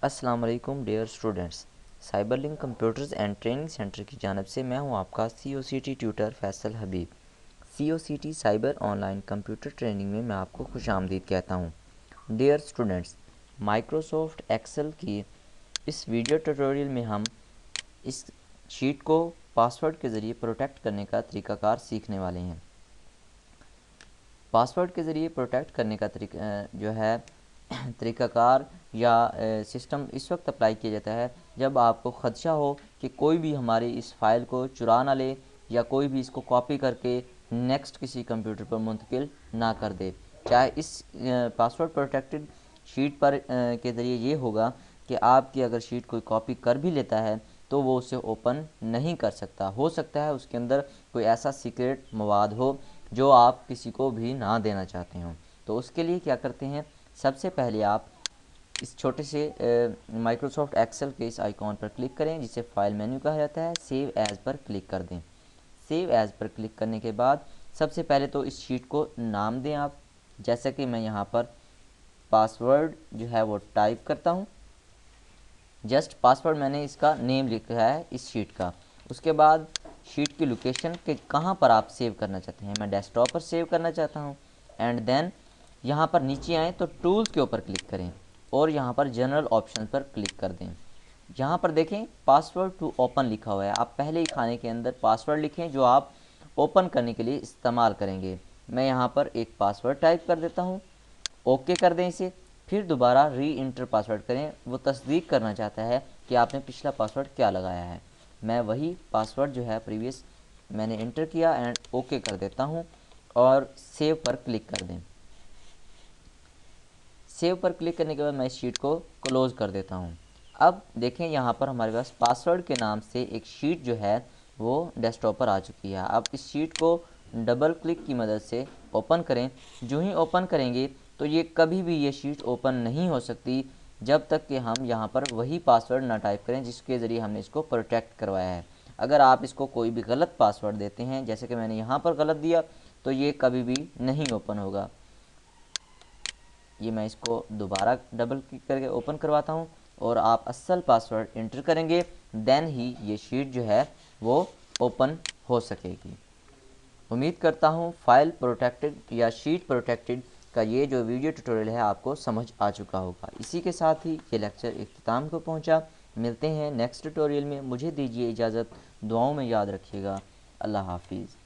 अस्सलाम वालेकुम dear students. Cyber link computers and training centre की जानिब से मैं हूं आपका COCT tutor Faisal Habib. COCT cyber online computer training में मैं आपको खुशामदीद कहता हूं। डियर स्टूडेंट्स, माइक्रोसॉफ्ट एक्सेल की इस वीडियो ट्यूटोरियल में हम इस शीट को पासवर्ड के ज़रिए प्रोटेक्ट करने का तरीक़ाकार सीखने वाले हैं। पासवर्ड के ज़रिए प्रोटेक्ट करने का तरीक़ाकार या सिस्टम इस वक्त अप्लाई किया जाता है जब आपको ख़दशा हो कि कोई भी हमारी इस फ़ाइल को चुरा ना ले या कोई भी इसको कॉपी करके नेक्स्ट किसी कंप्यूटर पर मुंतकिल ना कर दे। चाहे इस पासवर्ड प्रोटेक्टेड शीट पर के ज़रिए ये होगा कि आपकी अगर शीट कोई कॉपी कर भी लेता है तो वो उसे ओपन नहीं कर सकता। हो सकता है उसके अंदर कोई ऐसा सीक्रेट मवाद हो जो आप किसी को भी ना देना चाहते हो। तो उसके लिए क्या करते हैं, सबसे पहले आप इस छोटे से माइक्रोसॉफ्ट एक्सेल के इस आइकॉन पर क्लिक करें जिसे फाइल मेन्यू कहा जाता है। सेव एज़ पर क्लिक कर दें। सेव एज़ पर क्लिक करने के बाद सबसे पहले तो इस शीट को नाम दें आप। जैसा कि मैं यहाँ पर पासवर्ड जो है वो टाइप करता हूँ। जस्ट पासवर्ड मैंने इसका नेम लिखा है इस शीट का। उसके बाद शीट की लोकेशन के कहाँ पर आप सेव करना चाहते हैं। मैं डेस्कटॉप पर सेव करना चाहता हूँ। एंड देन यहाँ पर नीचे आएँ तो टूल्स के ऊपर क्लिक करें और यहाँ पर जनरल ऑप्शन पर क्लिक कर दें। यहाँ पर देखें पासवर्ड टू ओपन लिखा हुआ है। आप पहले ही खाने के अंदर पासवर्ड लिखें जो आप ओपन करने के लिए इस्तेमाल करेंगे। मैं यहाँ पर एक पासवर्ड टाइप कर देता हूँ। ओके कर दें इसे। फिर दोबारा री इंटर पासवर्ड करें। वो तस्दीक करना चाहता है कि आपने पिछला पासवर्ड क्या लगाया है। मैं वही पासवर्ड जो है प्रीवियस मैंने इंटर किया एंड ओके कर देता हूँ और सेव पर क्लिक कर दें। सेव पर क्लिक करने के बाद मैं इस शीट को क्लोज़ कर देता हूँ। अब देखें यहाँ पर हमारे पास पासवर्ड के नाम से एक शीट जो है वो डेस्कटॉप पर आ चुकी है। अब इस शीट को डबल क्लिक की मदद से ओपन करें। जो ही ओपन करेंगे तो ये कभी भी ये शीट ओपन नहीं हो सकती जब तक कि हम यहाँ पर वही पासवर्ड ना टाइप करें जिसके ज़रिए हमने इसको प्रोटेक्ट करवाया है। अगर आप इसको कोई भी गलत पासवर्ड देते हैं, जैसे कि मैंने यहाँ पर गलत दिया, तो ये कभी भी नहीं ओपन होगा। ये मैं इसको दोबारा डबल क्लिक करके ओपन करवाता हूँ और आप असल पासवर्ड इंटर करेंगे, देन ही ये शीट जो है वो ओपन हो सकेगी। उम्मीद करता हूँ फाइल प्रोटेक्टेड या शीट प्रोटेक्टेड का ये जो वीडियो ट्यूटोरियल है आपको समझ आ चुका होगा। इसी के साथ ही ये लेक्चर इख्तिताम को पहुँचा। मिलते हैं नेक्स्ट ट्यूटोरियल में। मुझे दीजिए इजाज़त। दुआओं में याद रखिएगा। अल्लाह हाफिज़।